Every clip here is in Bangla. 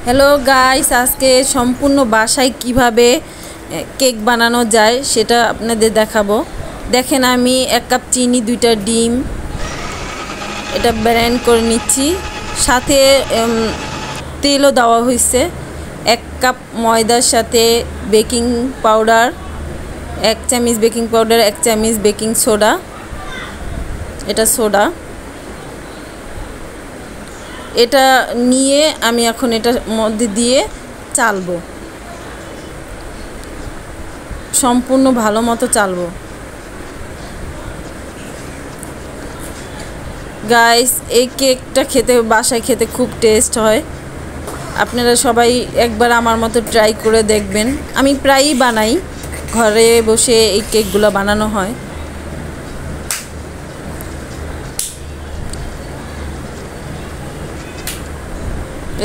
হ্যালো গাইস, আজকে সম্পূর্ণ বাসায় কিভাবে কেক বানানো যায় সেটা আপনাদের দেখাবো। দেখেন, আমি 1 কাপ চিনি, 2টা ডিম এটা ব্লেন্ড করে নিচ্ছি। সাথে তেলও দেওয়া হয়েছে। 1 কাপ ময়দার সাথে বেকিং পাউডার, 1 চামচ বেকিং পাউডার, 1 চামচ বেকিং সোডা, এটা সোডা। এটা নিয়ে আমি এখন এটার মধ্যে দিয়ে চালবো, সম্পূর্ণ ভালো মতো চালবো। গাইস, এই কেকটা খেতে বাসায় খেতে খুব টেস্ট হয়। আপনারা সবাই একবার আমার মতো ট্রাই করে দেখবেন। আমি প্রায়ই বানাই, ঘরে বসে এই কেকগুলো বানানো হয়।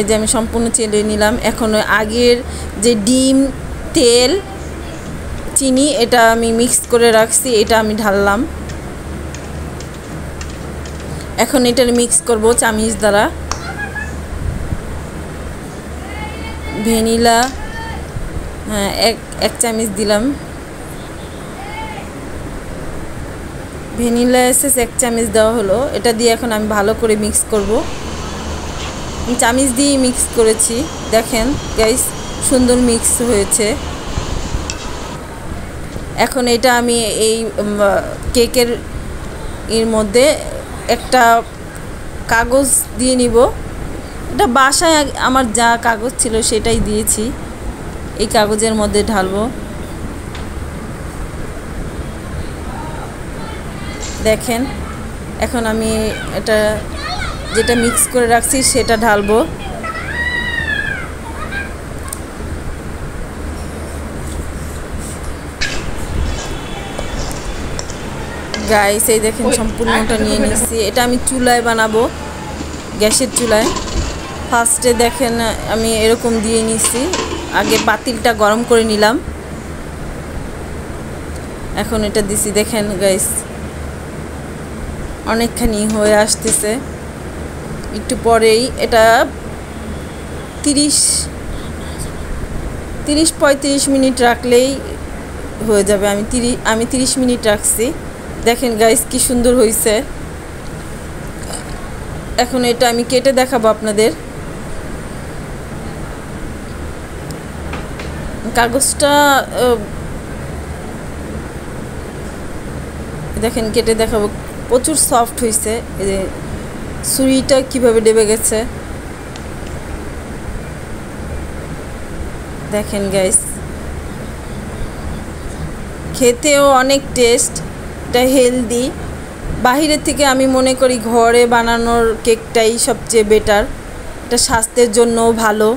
এই যে আমি সম্পূর্ণ চেলে নিলাম। এখন আগের যে ডিম, তেল, চিনি এটা আমি মিক্স করে রাখছি, এটা আমি ঢাললাম। এখন এটা মিক্স করব চামচ দ্বারা। ভ্যানিলা, হ্যাঁ, এক চামচ দিলাম। ভ্যানিলা এসেন্স 1 চামচ দেওয়া হলো। এটা দিয়ে এখন আমি ভালো করে মিক্স করব। চামচ দিয়ে মিক্স করেছি। দেখেন গাইস, সুন্দর মিক্স হয়েছে। এখন এটা আমি এই কেকের এর মধ্যে একটা কাগজ দিয়ে নিব। এটা বাসায় আমার যা কাগজ ছিল সেটাই দিয়েছি। এই কাগজের মধ্যে ঢালবো। দেখেন, এখন আমি এটা যেটা মিক্স করে রাখছি সেটা ঢালবো। গাইস, এই দেখেন সম্পূর্ণটা নিয়ে নিচ্ছি। এটা আমি চুলায় বানাবো, গ্যাসের চুলায়। ফার্স্টে দেখেন আমি এরকম দিয়ে নিচ্ছি। আগে পাতিলটা গরম করে নিলাম, এখন এটা দিছি। দেখেন গাইস, অনেকখানি হয়ে আসতেছে। একটু পরেই এটা 30-35 মিনিট রাখলেই হয়ে যাবে। আমি 30 মিনিট রাখছি। দেখেন গাইস, কি সুন্দর হয়েছে। এখন এটা আমি কেটে দেখাবো আপনাদের। কাগজটা দেখেন কেটে দেখাবো, প্রচুর সফট হয়েছে। এই যে ছুরিটা কিভাবে ডেবে গেছে দেখেন গাইস। খেতেও অনেক টেস্ট, এটা হেলদি। বাহিরের থেকে আমি মনে করি ঘরে বানানোর কেকটাই সবচেয়ে বেটার। এটা স্বাস্থ্যের জন্যও ভালো।